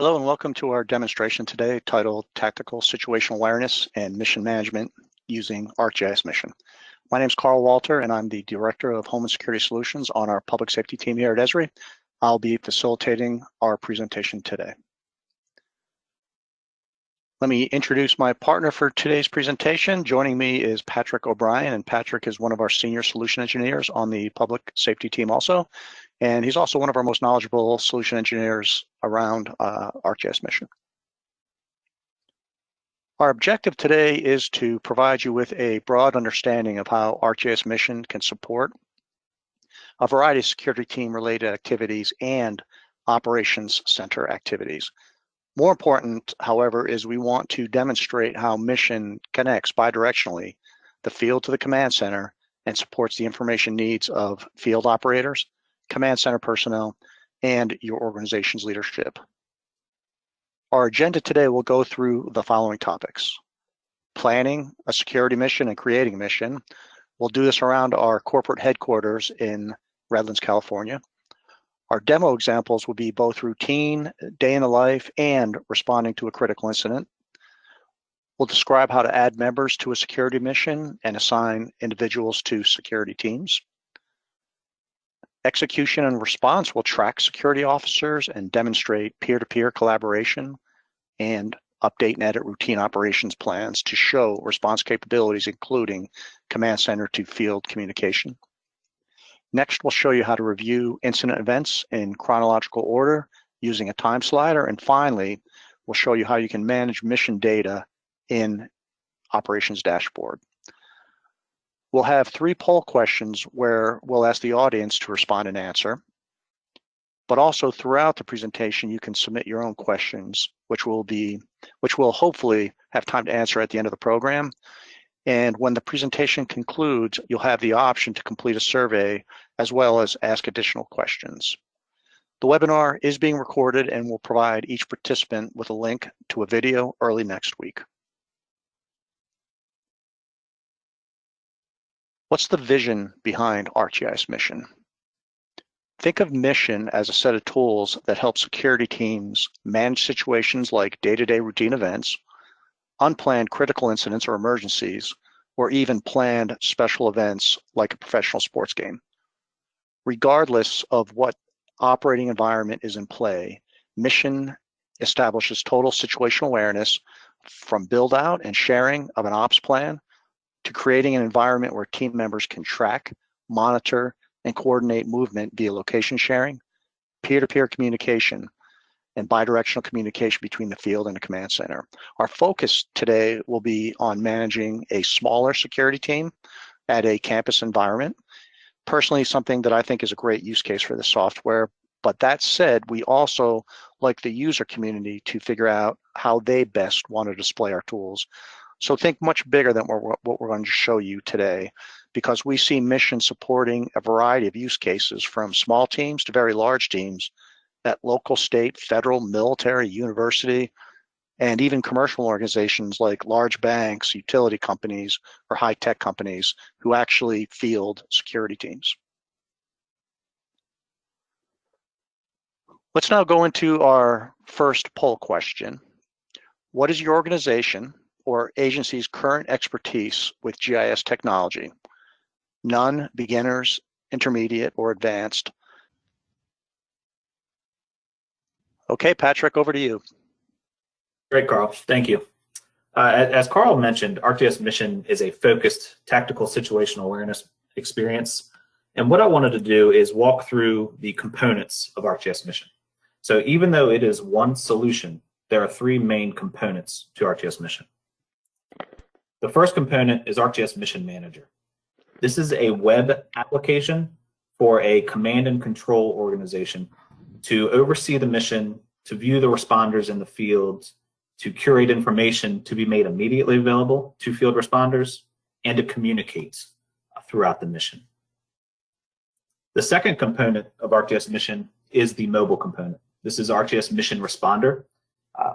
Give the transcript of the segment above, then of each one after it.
Hello and welcome to our demonstration today titled Tactical Situational Awareness and Mission Management using ArcGIS Mission. My name is Carl Walter and I'm the Director of Homeland Security Solutions on our public safety team here at Esri. I'll be facilitating our presentation today. Let me introduce my partner for today's presentation. Joining me is Patrick O'Brien, and Patrick is one of our senior solution engineers on the public safety team also. And he's also one of our most knowledgeable solution engineers around ArcGIS Mission. Our objective today is to provide you with a broad understanding of how ArcGIS Mission can support a variety of security team related activities and operations center activities. More important, however, is we want to demonstrate how Mission connects bidirectionally the field to the command center and supports the information needs of field operators, command center personnel, and your organization's leadership. Our agenda today will go through the following topics: planning a security mission and creating a mission. We'll do this around our corporate headquarters in Redlands, California. Our demo examples will be both routine, day in the life, and responding to a critical incident. We'll describe how to add members to a security mission and assign individuals to security teams. Execution and response will track security officers and demonstrate peer-to-peer collaboration and update and edit routine operations plans to show response capabilities, including command center to field communication. Next, we'll show you how to review incident events in chronological order using a time slider. And finally, we'll show you how you can manage mission data in Operations Dashboard. We'll have 3 poll questions where we'll ask the audience to respond and answer. But also throughout the presentation, you can submit your own questions, which we'll hopefully have time to answer at the end of the program. And when the presentation concludes, you'll have the option to complete a survey as well as ask additional questions. The webinar is being recorded and will provide each participant with a link to a video early next week. What's the vision behind ArcGIS Mission? Think of Mission as a set of tools that help security teams manage situations like day-to-day routine events, unplanned critical incidents or emergencies, or even planned special events like a professional sports game. Regardless of what operating environment is in play, Mission establishes total situational awareness from build out and sharing of an ops plan to creating an environment where team members can track, monitor, and coordinate movement via location sharing, peer-to-peer communication, and bidirectional communication between the field and the command center. Our focus today will be on managing a smaller security team at a campus environment. Personally, something that I think is a great use case for this software. But that said, we also like the user community to figure out how they best want to display our tools. So think much bigger than what we're going to show you today, because we see Mission supporting a variety of use cases from small teams to very large teams at local, state, federal, military, university, and even commercial organizations like large banks, utility companies, or high-tech companies who actually field security teams. Let's now go into our first poll question. What is your organization or agency's current expertise with GIS technology? None, beginners, intermediate, or advanced. Okay, Patrick, over to you. Great, Carl. Thank you. As Carl mentioned, ArcGIS Mission is a focused tactical situational awareness experience. And what I wanted to do is walk through the components of ArcGIS Mission. So even though it is one solution, there are 3 main components to ArcGIS Mission. The first component is ArcGIS Mission Manager. This is a web application for a command and control organization to oversee the mission, to view the responders in the field, to curate information to be made immediately available to field responders, and to communicate throughout the mission. The second component of ArcGIS Mission is the mobile component. This is ArcGIS Mission Responder.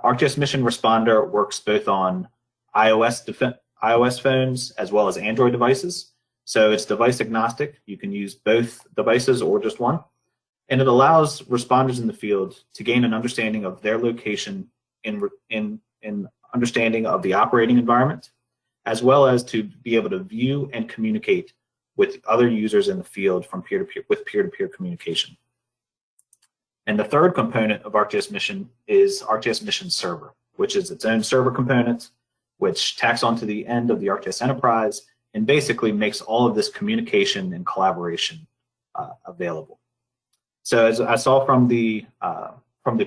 ArcGIS Mission Responder works both on iOS phones as well as Android devices. So it's device agnostic. You can use both devices or just one. And it allows responders in the field to gain an understanding of their location in understanding of the operating environment, as well as to be able to view and communicate with other users in the field from peer-to-peer communication. And the third component of ArcGIS Mission is ArcGIS Mission Server, which is its own server component, which tacks onto the end of the ArcGIS Enterprise and basically makes all of this communication and collaboration available. So as I saw from the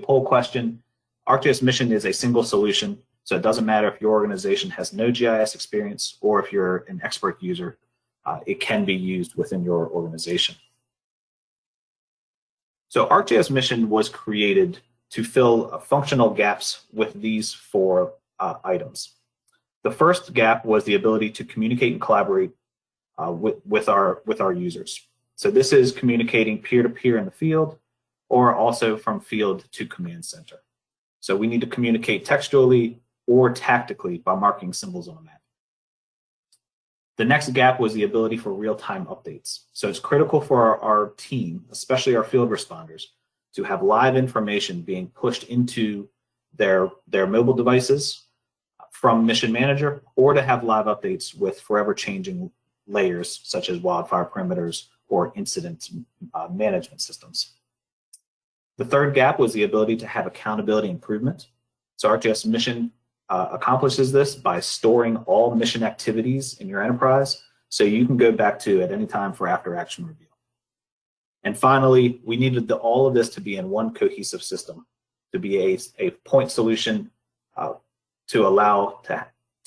poll question, ArcGIS Mission is a single solution. So it doesn't matter if your organization has no GIS experience or if you're an expert user, it can be used within your organization. So ArcGIS Mission was created to fill functional gaps with these four items. The first gap was the ability to communicate and collaborate with our users. So this is communicating peer-to-peer in the field or also from field to command center. So we need to communicate textually or tactically by marking symbols on a map. The next gap was the ability for real-time updates. So it's critical for our team, especially our field responders, to have live information being pushed into their mobile devices from Mission Manager, or to have live updates with forever changing layers such as wildfire perimeters or incident management systems. The third gap was the ability to have accountability improvement. So ArcGIS Mission accomplishes this by storing all mission activities in your enterprise so you can go back to at any time for after action review. And finally, we needed all of this to be in one cohesive system, to be a point solution to allow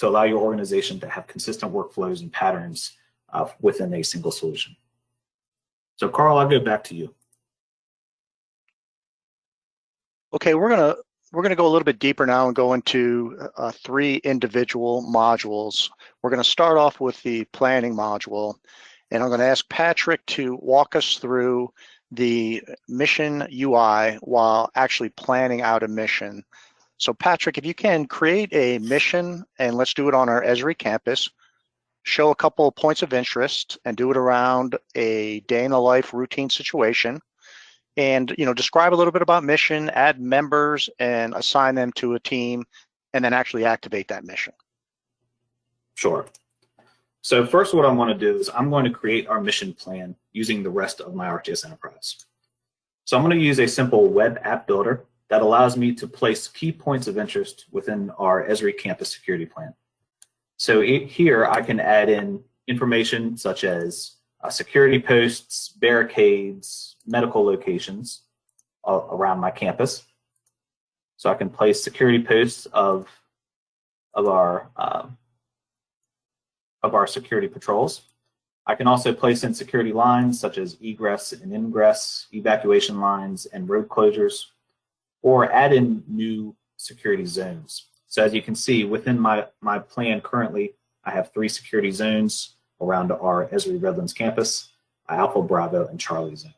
your organization to have consistent workflows and patterns within a single solution. So Carl, I'll go back to you. Okay, we're gonna go a little bit deeper now and go into 3 individual modules. We're gonna start off with the planning module, and I'm gonna ask Patrick to walk us through the mission UI while actually planning out a mission. So Patrick, if you can create a mission, and let's do it on our Esri campus, show a couple of points of interest and do it around a day in the life routine situation. And describe a little bit about mission, add members and assign them to a team, and then actually activate that mission. Sure. So first what I want to do is I'm going to create our mission plan using the rest of my ArcGIS Enterprise. So I'm going to use a simple web app builder that allows me to place key points of interest within our Esri campus security plan. So here I can add in information such as security posts, barricades, medical locations around my campus. So I can place security posts of our security patrols. I can also place in security lines such as egress and ingress, evacuation lines, and road closures, or add in new security zones. So as you can see, within my plan currently, I have 3 security zones around our Esri Redlands campus, Alpha, Bravo, and Charlie zone.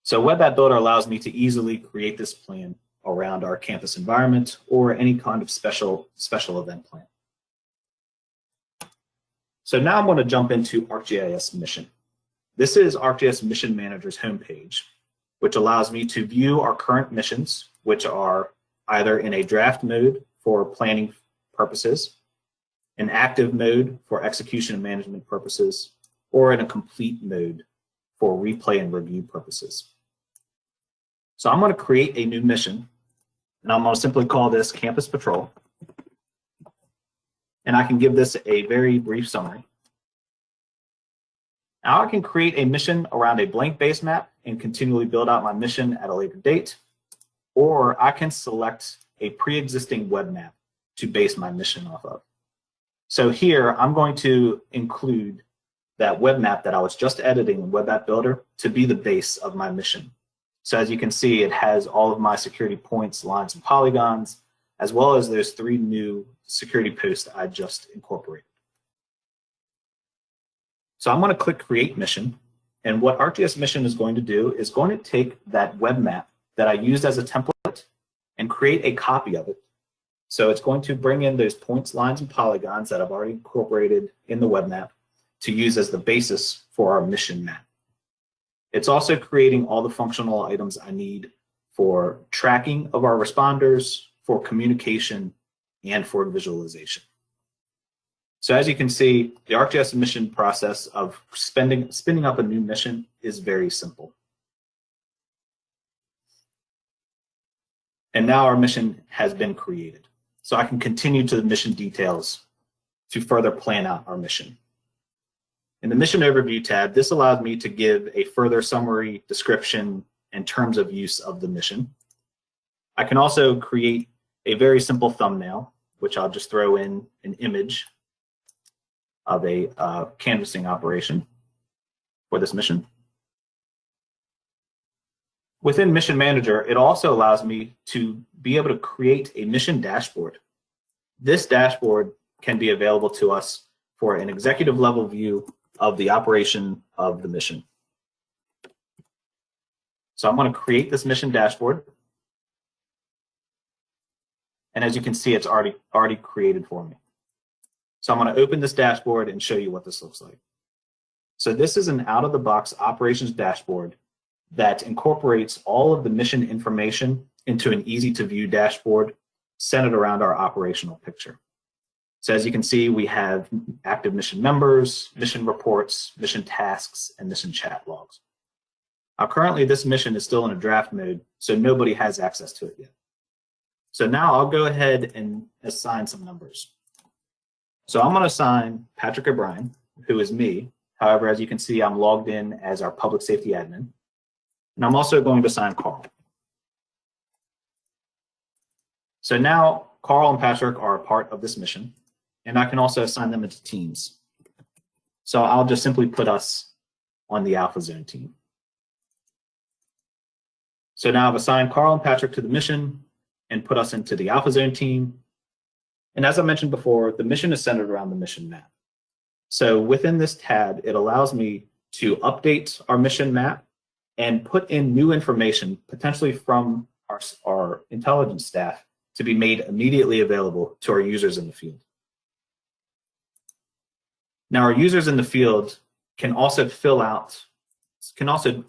So Web App Builder allows me to easily create this plan around our campus environment or any kind of special event plan. So now I'm going to jump into ArcGIS Mission. This is ArcGIS Mission Manager's homepage, which allows me to view our current missions, which are either in a draft mode for planning purposes, an active mode for execution and management purposes, or in a complete mode for replay and review purposes. So I'm going to create a new mission, and I'm going to simply call this Campus Patrol. And I can give this a very brief summary. Now I can create a mission around a blank base map and continually build out my mission at a later date, or I can select a pre-existing web map to base my mission off of. So here I'm going to include that web map that I was just editing in Web App Builder to be the base of my mission. So as you can see, it has all of my security points, lines, and polygons, as well as those 3 new security posts I just incorporated. So I'm going to click Create Mission, and what ArcGIS Mission is going to do is going to take that web map that I used as a template and create a copy of it. So it's going to bring in those points, lines, and polygons that I've already incorporated in the web map to use as the basis for our mission map. It's also creating all the functional items I need for tracking of our responders, for communication, and for visualization. So as you can see, the ArcGIS mission process of spinning up a new mission is very simple. And now our mission has been created. So I can continue to the mission details to further plan out our mission. In the Mission Overview tab, this allows me to give a further summary, description, and terms of use of the mission. I can also create a very simple thumbnail, which I'll just throw in an image of a canvassing operation for this mission. Within Mission Manager, it also allows me to be able to create a mission dashboard. This dashboard can be available to us for an executive level view of the operation of the mission. So I'm going to create this mission dashboard. And as you can see, it's already created for me. So I'm going to open this dashboard and show you what this looks like. So this is an out-of-the-box operations dashboard that incorporates all of the mission information into an easy-to-view dashboard centered around our operational picture. So as you can see, we have active mission members, mission reports, mission tasks, and mission chat logs. Now, currently, this mission is still in a draft mode, so nobody has access to it yet. So now I'll go ahead and assign some numbers. So I'm going to assign Patrick O'Brien, who is me. However, as you can see, I'm logged in as our public safety admin. And I'm also going to assign Carl. So now Carl and Patrick are a part of this mission, and I can also assign them into teams. So I'll just simply put us on the Alpha Zone team. So now I've assigned Carl and Patrick to the mission and put us into the Alpha Zone team. And as I mentioned before, the mission is centered around the mission map. So within this tab, it allows me to update our mission map and put in new information, potentially from our intelligence staff, to be made immediately available to our users in the field. Now, our users in the field can also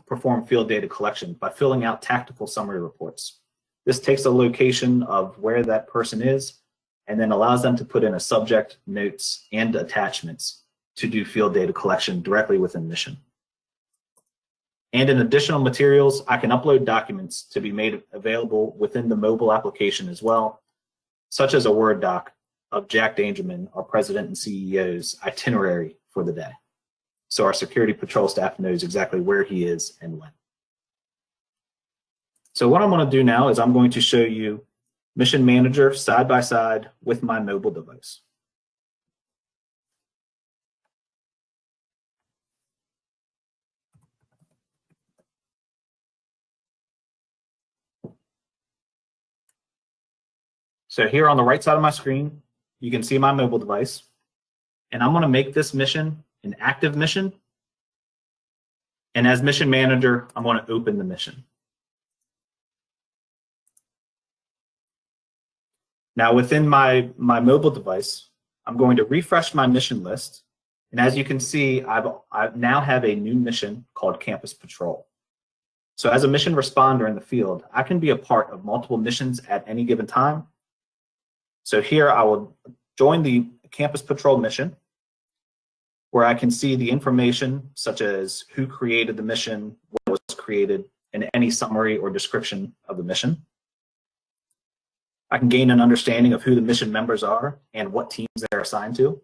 perform field data collection by filling out tactical summary reports. This takes a location of where that person is and then allows them to put in a subject, notes, and attachments to do field data collection directly within Mission. And in additional materials, I can upload documents to be made available within the mobile application as well, such as a Word doc of Jack Dangerman, our president and CEO's itinerary for the day. So our security patrol staff knows exactly where he is and when. So what I'm going to do now is I'm going to show you Mission Manager side by side with my mobile device. So here on the right side of my screen, you can see my mobile device. And I'm going to make this mission an active mission. And as Mission Manager, I'm going to open the mission. Now within my mobile device, I'm going to refresh my mission list. And as you can see, I now have a new mission called Campus Patrol. So as a mission responder in the field, I can be a part of multiple missions at any given time. So here I will join the Campus Patrol mission, where I can see the information such as who created the mission, what was created, and any summary or description of the mission. I can gain an understanding of who the mission members are and what teams they're assigned to.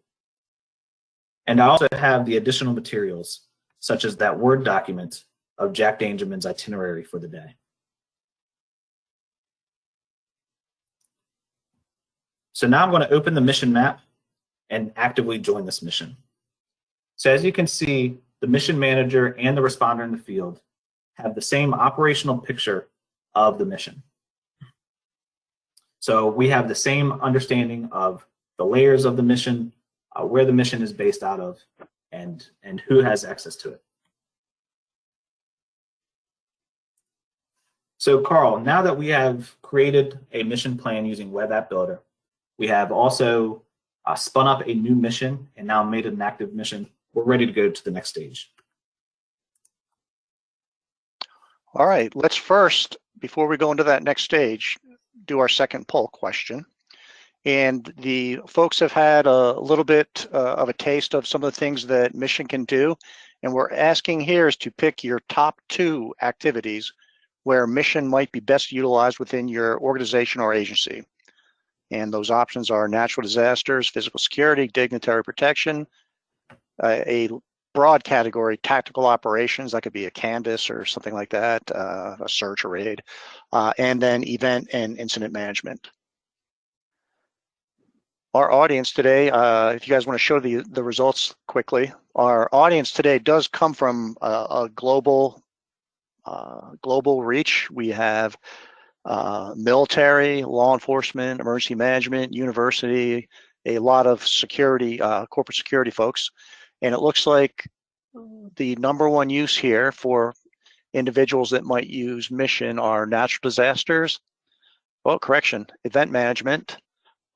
And I also have the additional materials, such as that Word document of Jack Dangerman's itinerary for the day. So now I'm going to open the mission map and actively join this mission. So as you can see, the mission manager and the responder in the field have the same operational picture of the mission. So we have the same understanding of the layers of the mission, where the mission is based out of, and who has access to it. So Carl, now that we have created a mission plan using Web App Builder, we have also spun up a new mission and now made it an active mission. We're ready to go to the next stage. All right, let's first, before we go into that next stage, do our second poll question. And the folks have had a little bit of a taste of some of the things that Mission can do. And we're asking here is to pick your top 2 activities where Mission might be best utilized within your organization or agency. And those options are natural disasters, physical security, dignitary protection, a broad category, tactical operations, that could be a canvas or something like that, a search or raid, and then event and incident management. Our audience today, if you guys want to show the results quickly, our audience today does come from a global reach. We have military, law enforcement, emergency management, university, a lot of security, corporate security folks. And it looks like the #1 use here for individuals that might use Mission are natural disasters, well, correction, event management,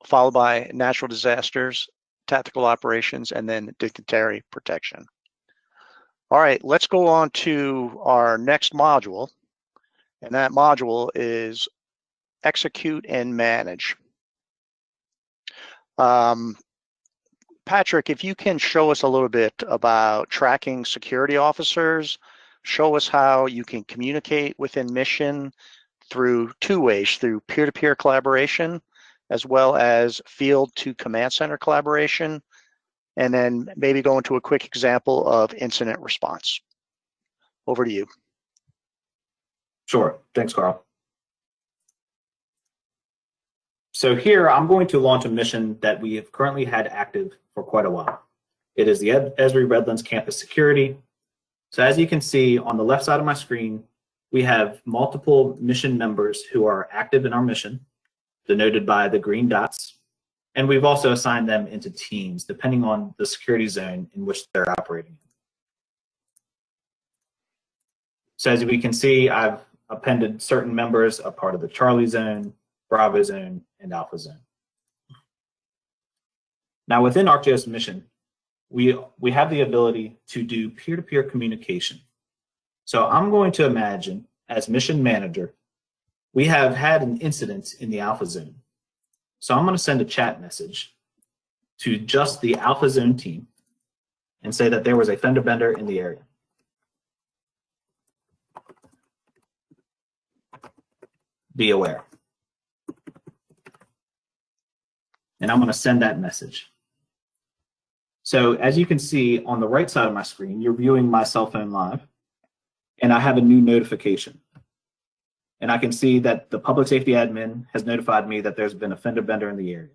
followed by natural disasters, tactical operations, and then dignitary protection. All right, let's go on to our next module, and that module is execute and manage. Patrick, if you can show us a little bit about tracking security officers, show us how you can communicate within Mission through 2 ways, through peer-to-peer collaboration, as well as field to command center collaboration, and then maybe go into a quick example of incident response. Over to you. Sure. Thanks, Carl. So here I'm going to launch a mission that we have currently had active for quite a while. It is the Esri Redlands Campus Security. So as you can see on the left side of my screen, we have multiple mission members who are active in our mission, denoted by the green dots. And we've also assigned them into teams, depending on the security zone in which they're operating. So as we can see, I've appended certain members, a part of the Charlie zone, Bravo zone, and Alpha zone. Now within ArcGIS Mission, we have the ability to do peer-to-peer communication. So I'm going to imagine, as mission manager, we have had an incident in the Alpha zone. So I'm going to send a chat message to just the Alpha zone team and say that there was a fender bender in the area. Be aware. And I'm going to send that message. So as you can see on the right side of my screen, you're viewing my cell phone live, and I have a new notification. And I can see that the public safety admin has notified me that there's been a fender bender in the area.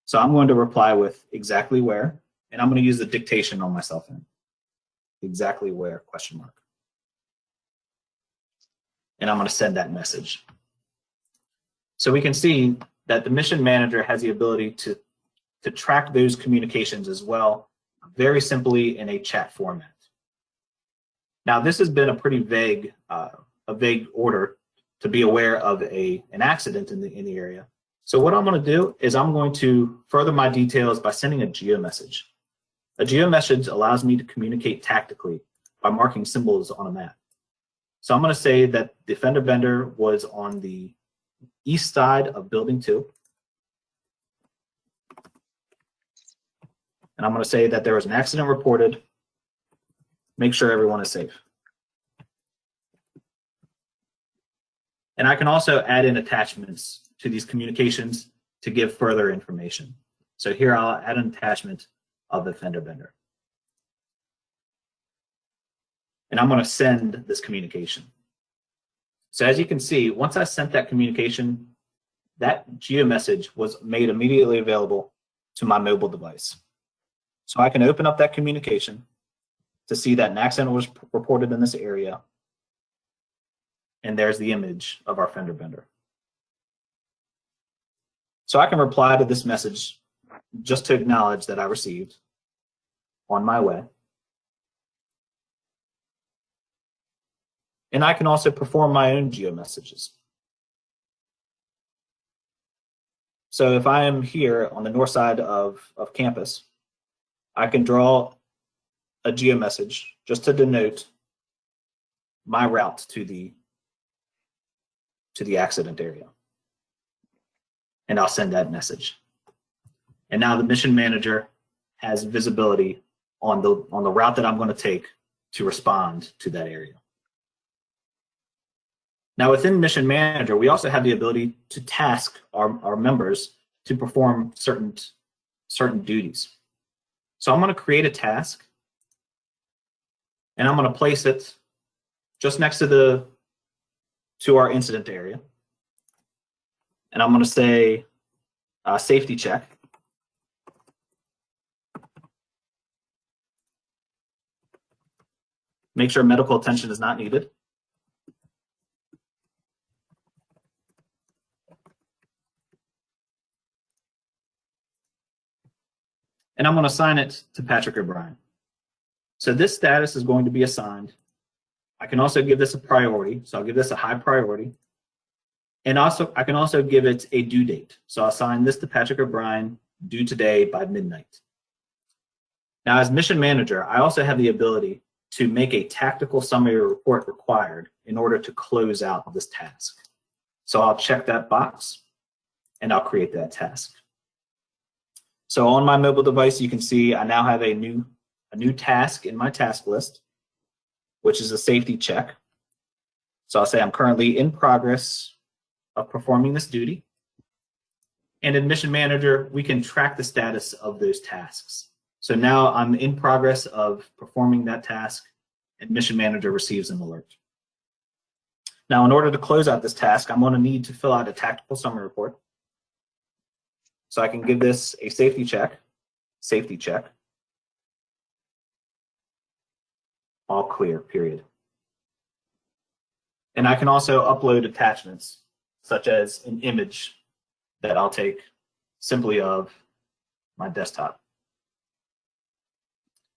So I'm going to reply with exactly where, and I'm going to use the dictation on my cell phone. Exactly where, question mark. And I'm going to send that message. So we can see that the mission manager has the ability to track those communications as well, very simply in a chat format. Now, this has been a pretty vague order to be aware of an accident in the area. So what I'm going to do is I'm going to further my details by sending a geo message. A geo message allows me to communicate tactically by marking symbols on a map. So I'm going to say that the fender bender was on the east side of building 2. And I'm going to say that there was an accident reported. Make sure everyone is safe. And I can also add in attachments to these communications to give further information. So here I'll add an attachment of the fender bender. And I'm going to send this communication. So as you can see, once I sent that communication, that geo message was made immediately available to my mobile device. So I can open up that communication to see that an accident was reported in this area. And there's the image of our fender bender. So I can reply to this message just to acknowledge that I received on my way. And I can also perform my own geo messages. So if I am here on the north side of campus, I can draw a geo message just to denote my route to the accident area. And I'll send that message. And now the mission manager has visibility on the route that I'm going to take to respond to that area. Now within Mission Manager, we also have the ability to task our members to perform certain duties. So I'm going to create a task, and I'm going to place it just next to our incident area. And I'm going to say safety check. Make sure medical attention is not needed. And I'm going to assign it to Patrick O'Brien. So this status is going to be assigned. I can also give this a priority. So I'll give this a high priority. And also, I can also give it a due date. So I'll assign this to Patrick O'Brien, due today by midnight. Now as mission manager, I also have the ability to make a tactical summary report required in order to close out this task. So I'll check that box and I'll create that task. So on my mobile device, you can see I now have a new task in my task list, which is a safety check. So I'll say I'm currently in progress of performing this duty. And in Mission Manager, we can track the status of those tasks. So now I'm in progress of performing that task, and Mission Manager receives an alert. Now, in order to close out this task, I'm going to need to fill out a tactical summary report. So I can give this a safety check, all clear, period. And I can also upload attachments, such as an image that I'll take simply of my desktop.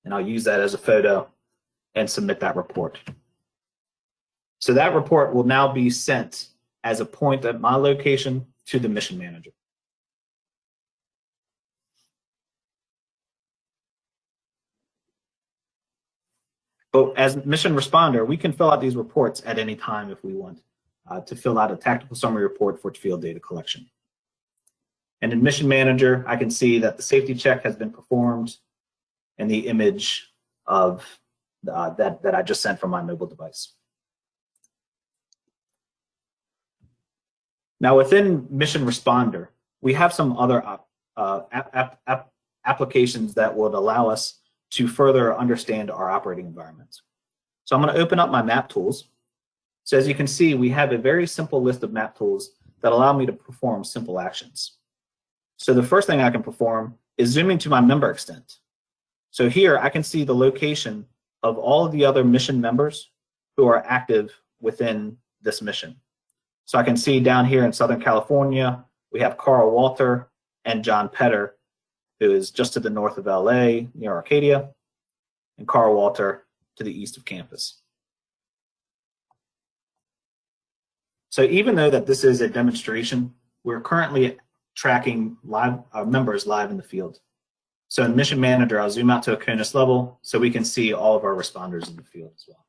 And I'll use that as a photo and submit that report. So that report will now be sent as a point at my location to the mission manager. But as mission responder, we can fill out these reports at any time if we want to fill out a tactical summary report for field data collection. And in Mission Manager, I can see that the safety check has been performed and the image of that I just sent from my mobile device. Now within Mission Responder, we have some other applications that would allow us to further understand our operating environment. So I'm going to open up my map tools. So as you can see, we have a very simple list of map tools that allow me to perform simple actions. So the first thing I can perform is zooming to my member extent. So here I can see the location of all of the other mission members who are active within this mission. So I can see down here in Southern California, we have Carl Walter and John Petter, who is just to the north of LA, near Arcadia, and Carl Walter to the east of campus. So even though that this is a demonstration, we're currently tracking members live in the field. So in Mission Manager, I'll zoom out to a CONUS level so we can see all of our responders in the field as well.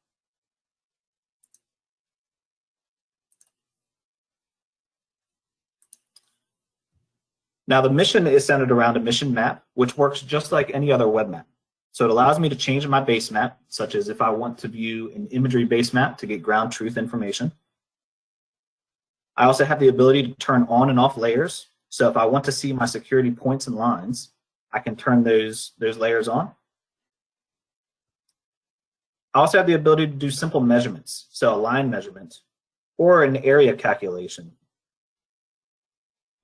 Now the mission is centered around a mission map, which works just like any other web map. So it allows me to change my base map, such as if I want to view an imagery base map to get ground truth information. I also have the ability to turn on and off layers. So if I want to see my security points and lines, I can turn those layers on. I also have the ability to do simple measurements, so a line measurement or an area calculation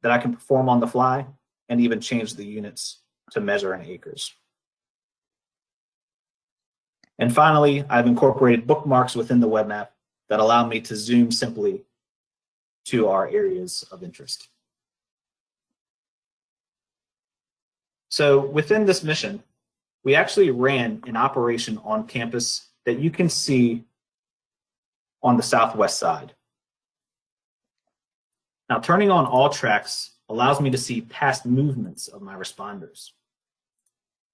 that I can perform on the fly and even change the units to measure in acres. And finally, I've incorporated bookmarks within the web map that allow me to zoom simply to our areas of interest. So within this mission, we actually ran an operation on campus that you can see on the southwest side. Now, turning on all tracks allows me to see past movements of my responders.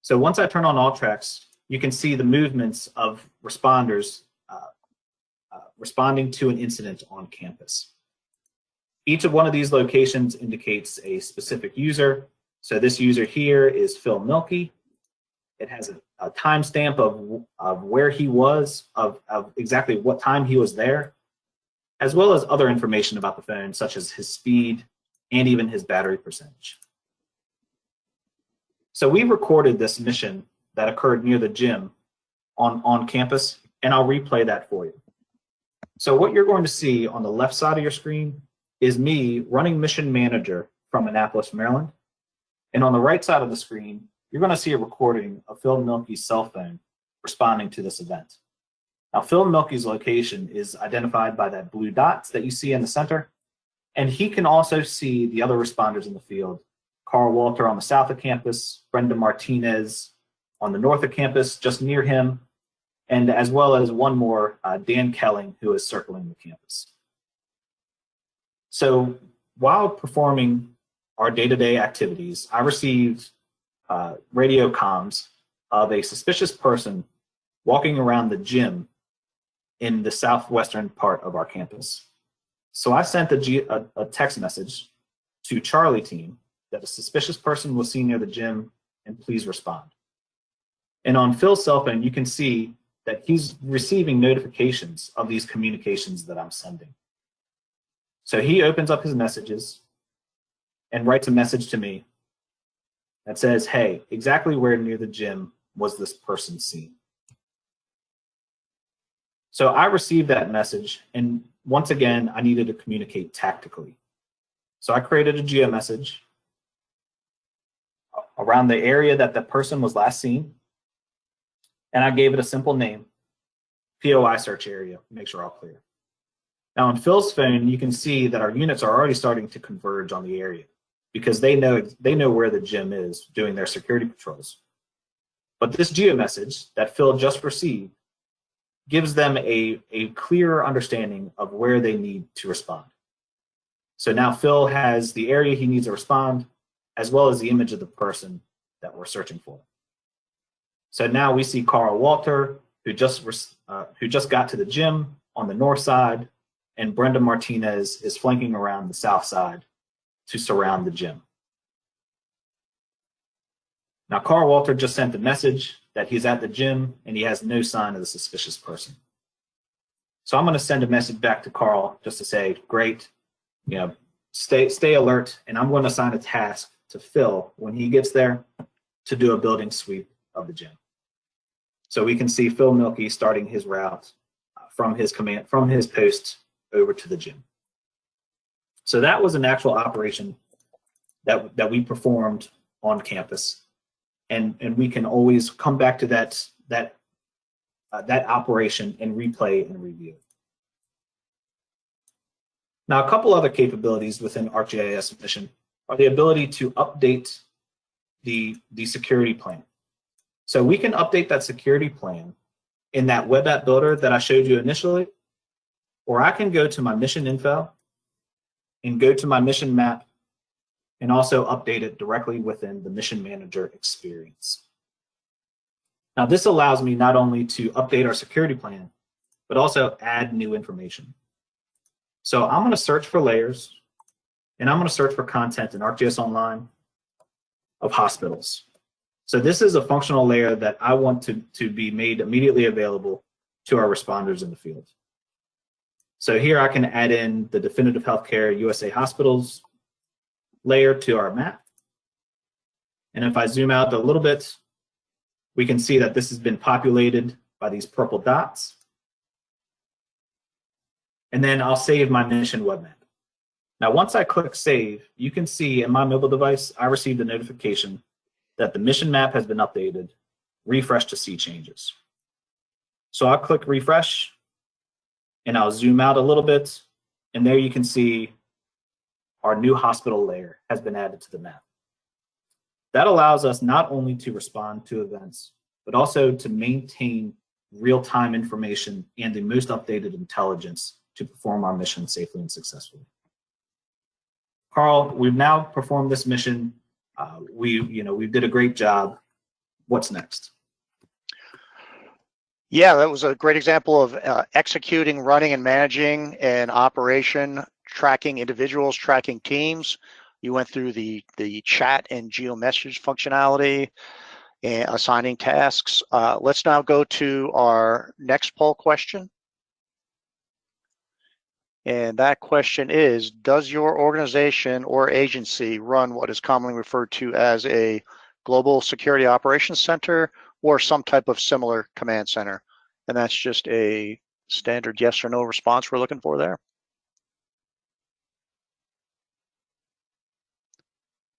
So once I turn on all tracks, you can see the movements of responders responding to an incident on campus. Each of one of these locations indicates a specific user. So this user here is Phil Milkey. It has a timestamp of where he was, of exactly what time he was there, as well as other information about the phone, such as his speed and even his battery percentage. So we recorded this mission that occurred near the gym on campus, and I'll replay that for you. So what you're going to see on the left side of your screen is me running Mission Manager from Annapolis, Maryland. And on the right side of the screen, you're going to see a recording of Phil Milkey's cell phone responding to this event. Now, Phil Milkey's location is identified by that blue dots that you see in the center, and he can also see the other responders in the field. Carl Walter on the south of campus, Brenda Martinez on the north of campus, just near him, and as well as one more, Dan Kelling, who is circling the campus. So while performing our day-to-day activities, I received radio comms of a suspicious person walking around the gym in the southwestern part of our campus. So I sent a text message to Charlie team that a suspicious person was seen near the gym and please respond. And on Phil's cell phone, you can see that he's receiving notifications of these communications that I'm sending. So he opens up his messages and writes a message to me that says, hey, exactly where near the gym was this person seen? So I received that message, and once again, I needed to communicate tactically. So I created a geo-message around the area that the person was last seen, and I gave it a simple name, POI search area, make sure all clear. Now on Phil's phone, you can see that our units are already starting to converge on the area because they know where the gym is doing their security patrols. But this geo-message that Phil just received gives them a clearer understanding of where they need to respond. So now Phil has the area he needs to respond, as well as the image of the person that we're searching for. So now we see Carl Walter, who just got to the gym on the north side, and Brenda Martinez is flanking around the south side to surround the gym. Now, Carl Walter just sent the message that he's at the gym and he has no sign of the suspicious person. So I'm going to send a message back to Carl just to say, great, stay alert, and I'm going to assign a task to Phil when he gets there to do a building sweep of the gym. So we can see Phil Milkey starting his route from his post over to the gym. So that was an actual operation that we performed on campus, and we can always come back to that operation and replay and review. Now, a couple other capabilities within ArcGIS Mission are the ability to update the security plan. So we can update that security plan in that web app builder that I showed you initially, or I can go to my mission info and go to my mission map and also update it directly within the Mission Manager experience. Now, this allows me not only to update our security plan, but also add new information. So I'm going to search for layers, and I'm going to search for content in ArcGIS Online of hospitals. So this is a functional layer that I want to be made immediately available to our responders in the field. So here I can add in the Definitive Healthcare USA Hospitals layer to our map. And if I zoom out a little bit, we can see that this has been populated by these purple dots. And then I'll save my mission web map. Now, once I click save, you can see in my mobile device, I received a notification that the mission map has been updated, refresh to see changes. So I'll click refresh, and I'll zoom out a little bit, and there you can see our new hospital layer has been added to the map. That allows us not only to respond to events, but also to maintain real-time information and the most updated intelligence to perform our mission safely and successfully. Carl, we've now performed this mission. We did a great job. What's next? Yeah, that was a great example of executing, running, and managing an operation, tracking individuals, tracking teams. You went through the chat and geo message functionality and assigning tasks. Let's now go to our next poll question. And that question is, does your organization or agency run what is commonly referred to as a global security operations center or some type of similar command center? And that's just a standard yes or no response we're looking for there.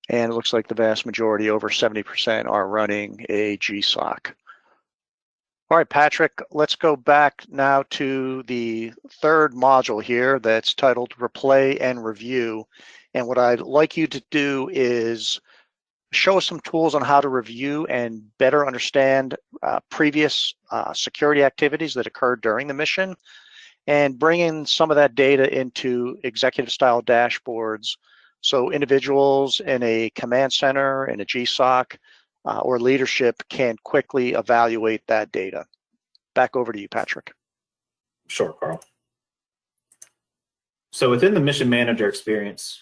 And it looks like the vast majority, over 70%, are running a GSOC. All right, Patrick, let's go back now to the third module here that's titled Replay and Review. And what I'd like you to do is show us some tools on how to review and better understand previous security activities that occurred during the mission, and bring in some of that data into executive style dashboards so individuals in a command center, in a GSOC, or leadership can quickly evaluate that data. Back over to you, Patrick. Sure, Carl. So within the mission manager experience,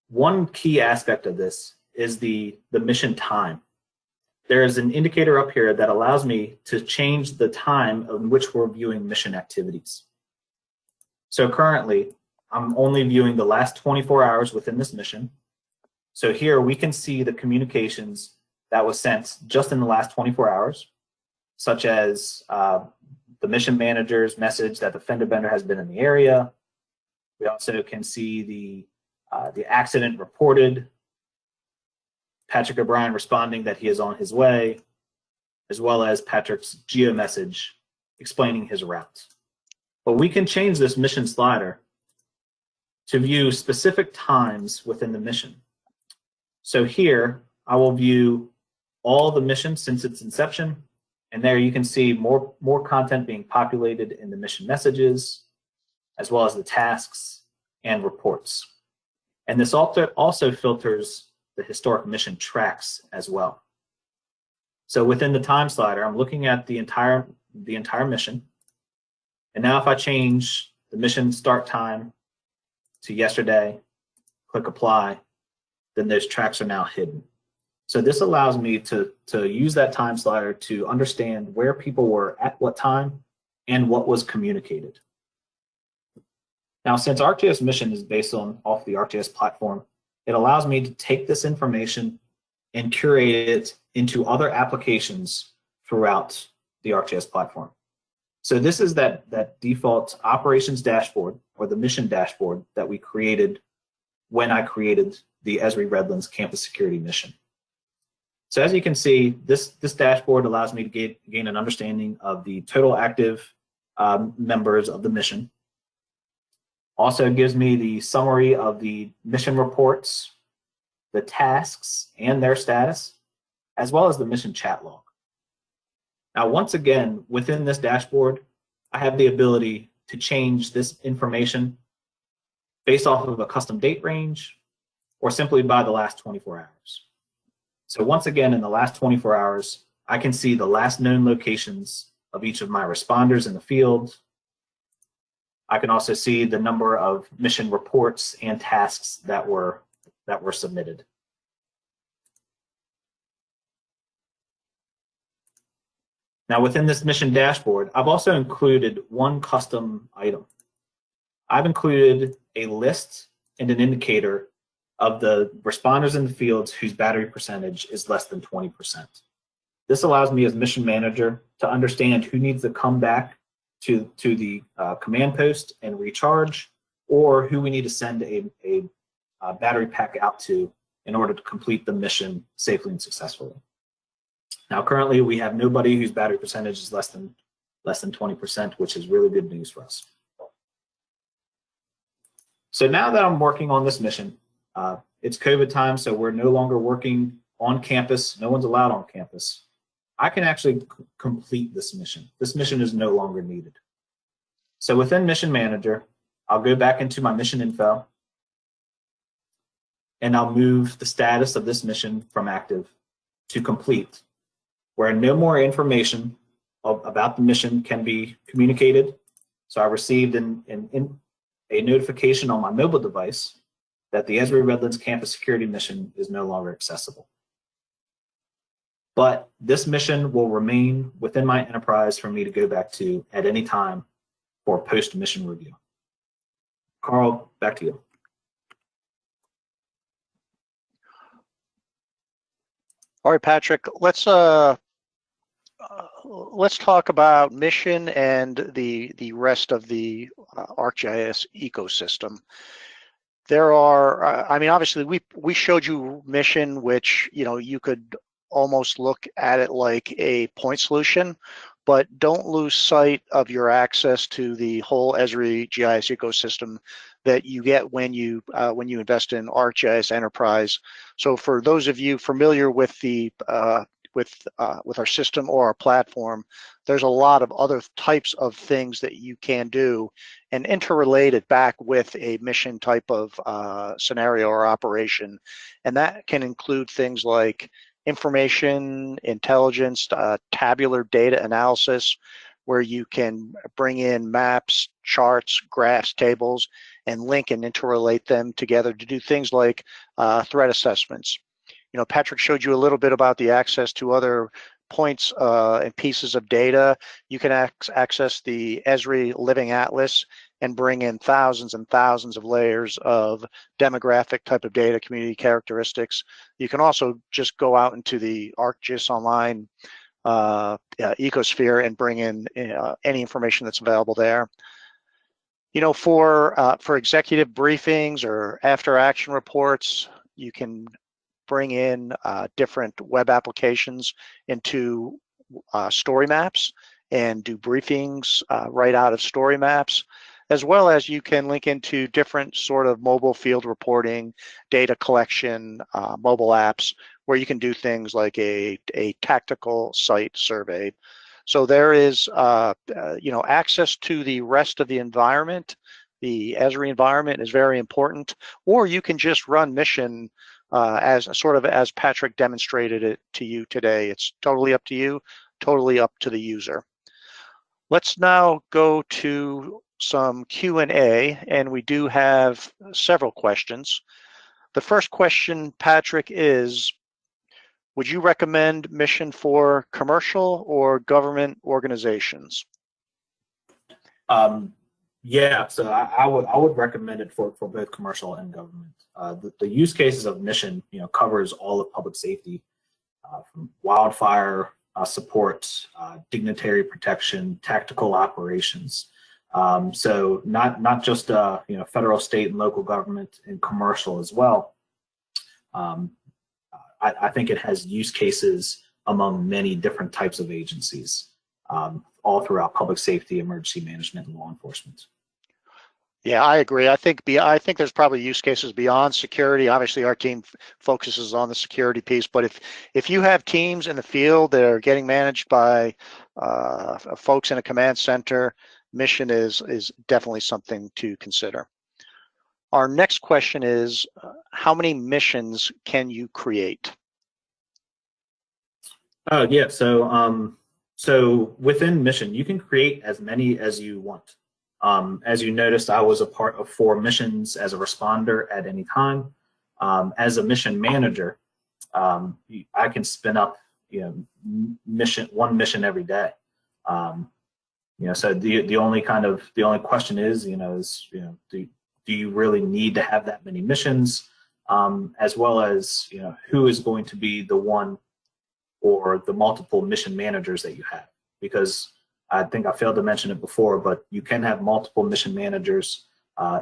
one key aspect of this is the mission time. There is an indicator up here that allows me to change the time in which we're viewing mission activities. So currently, I'm only viewing the last 24 hours within this mission. So here we can see the communications that was sent just in the last 24 hours, such as the mission manager's message that the fender bender has been in the area. We also can see the accident reported, Patrick O'Brien responding that he is on his way, as well as Patrick's geo message explaining his route. But we can change this mission slider to view specific times within the mission. So here, I will view all the missions since its inception, and there you can see more content being populated in the mission messages, as well as the tasks and reports. And this also filters the historic mission tracks as well. So within the time slider, I'm looking at the entire mission. And now if I change the mission start time to yesterday, click apply, then those tracks are now hidden. So this allows me to use that time slider to understand where people were at what time and what was communicated. Now, since ArcGIS Mission is based off the ArcGIS platform, it allows me to take this information and curate it into other applications throughout the ArcGIS platform. So this is that default operations dashboard, or the mission dashboard, that we created when I created the Esri Redlands campus security mission. So as you can see, this dashboard allows me to gain an understanding of the total active members of the mission. Also gives me the summary of the mission reports, the tasks and their status, as well as the mission chat log. Now, once again, within this dashboard, I have the ability to change this information based off of a custom date range or simply by the last 24 hours. So once again, in the last 24 hours, I can see the last known locations of each of my responders in the field. I can also see the number of mission reports and tasks that were submitted. Now within this mission dashboard, I've also included one custom item. I've included a list and an indicator of the responders in the fields whose battery percentage is less than 20%. This allows me as mission manager to understand who needs to come back to the command post and recharge, or who we need to send a battery pack out to in order to complete the mission safely and successfully. Now, currently, we have nobody whose battery percentage is less than 20%, which is really good news for us. So now that I'm working on this mission, it's COVID time, so we're no longer working on campus. No one's allowed on campus. I can actually complete this mission. This mission is no longer needed. So within Mission Manager, I'll go back into my mission info, and I'll move the status of this mission from active to complete, where no more information about the mission can be communicated. So I received a notification on my mobile device that the Esri Redlands Campus Security Mission is no longer accessible. But this mission will remain within my enterprise for me to go back to at any time for post-mission review. Carl, back to you. All right, Patrick, let's talk about mission and the rest of the ArcGIS ecosystem. There are, I mean, obviously we showed you mission, which, you know, you could almost look at it like a point solution, but don't lose sight of your access to the whole Esri GIS ecosystem that you get when you invest in ArcGIS Enterprise. So for those of you familiar with the with our system or our platform, there's a lot of other types of things that you can do and interrelate it back with a mission type of scenario or operation. And that can include things like information, intelligence, tabular data analysis, where you can bring in maps, charts, graphs, tables, and link and interrelate them together to do things like threat assessments. You know, Patrick showed you a little bit about the access to other points and pieces of data. You can access the Esri Living Atlas and bring in thousands and thousands of layers of demographic type of data, community characteristics. You can also just go out into the ArcGIS Online ecosphere and bring in any information that's available there. You know, for executive briefings or after action reports, you can bring in different web applications into story maps and do briefings right out of story maps, as well as you can link into different sort of mobile field reporting, data collection, mobile apps, where you can do things like a tactical site survey. So there is, you know, access to the rest of the environment. The Esri environment is very important, or you can just run mission as sort of as Patrick demonstrated it to you today. It's totally up to you, totally up to the user. Let's now go to some Q&A, and we do have several questions. The first question, Patrick, is, would you recommend mission for commercial or government organizations? Yeah, so I would recommend it for both commercial and government. The use cases of mission, you know, covers all of public safety, from wildfire support, dignitary protection, tactical operations. So not just you know, federal, state, and local government, and commercial as well. I think it has use cases among many different types of agencies, all throughout public safety, emergency management, and law enforcement. Yeah, I agree. I think there's probably use cases beyond security. Obviously, our team focuses on the security piece, but if you have teams in the field that are getting managed by folks in a command center, mission is definitely something to consider. Our next question is, how many missions can you create? Oh yeah, so within mission, you can create as many as you want. As you noticed, I was a part of 4 missions as a responder at any time. As a mission manager, I can spin up, you know, one mission every day. You know, so the only question is, you know, do you really need to have that many missions, as well as, you know, who is going to be the one or the multiple mission managers that you have? Because I think I failed to mention it before, but you can have multiple mission managers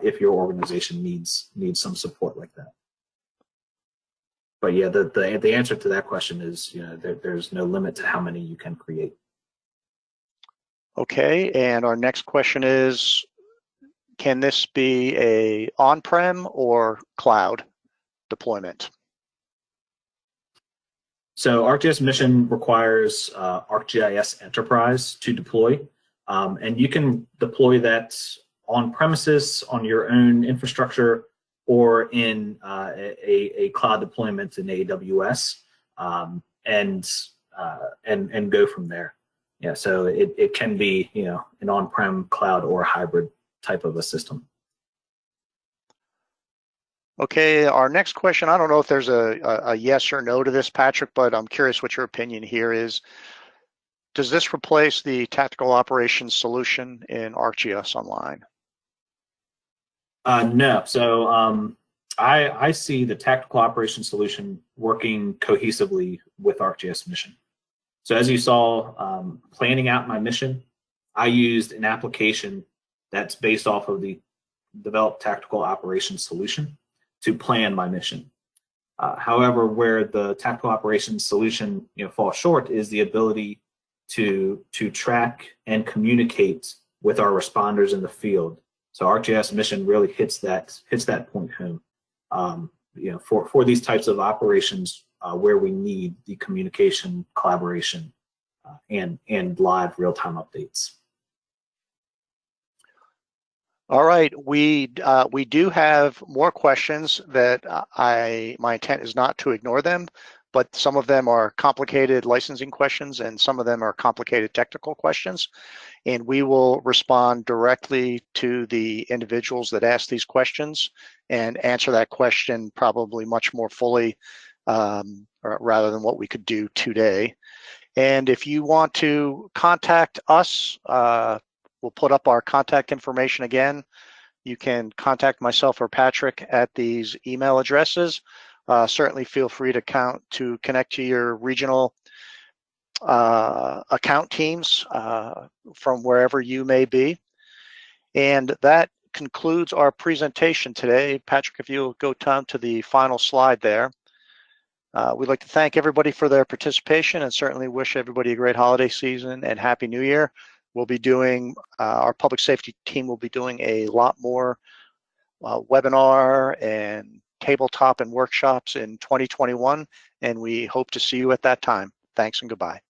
if your organization needs some support like that. But yeah, the answer to that question is, you know, there's no limit to how many you can create. Okay, and our next question is, can this be a on-prem or cloud deployment? So ArcGIS Mission requires ArcGIS Enterprise to deploy, and you can deploy that on premises on your own infrastructure or in a cloud deployment in AWS, and go from there. Yeah, so it can be, you know, an on-prem, cloud, or hybrid type of a system. Okay, our next question, I don't know if there's a yes or no to this, Patrick, but I'm curious what your opinion here is. Does this replace the tactical operations solution in ArcGIS Online? No, so I see the tactical operations solution working cohesively with ArcGIS Mission. So as you saw, planning out my mission, I used an application that's based off of the developed tactical operations solution to plan my mission. However, where the tactical operations solution, you know, falls short is the ability to track and communicate with our responders in the field. So ArcGIS Mission really hits that point home. You know, for these types of operations where we need the communication, collaboration, and live real-time updates. All right, we do have more questions that my intent is not to ignore them, but some of them are complicated licensing questions and some of them are complicated technical questions. And we will respond directly to the individuals that ask these questions and answer that question probably much more fully rather than what we could do today. And if you want to contact us, we'll put up our contact information again. You can contact myself or Patrick at these email addresses. Certainly feel free to connect to your regional account teams from wherever you may be. And that concludes our presentation today. Patrick, if you'll go down to the final slide there. We'd like to thank everybody for their participation and certainly wish everybody a great holiday season and Happy New Year. We'll be doing, our public safety team will be doing a lot more webinar and tabletop and workshops in 2021, and we hope to see you at that time. Thanks and goodbye.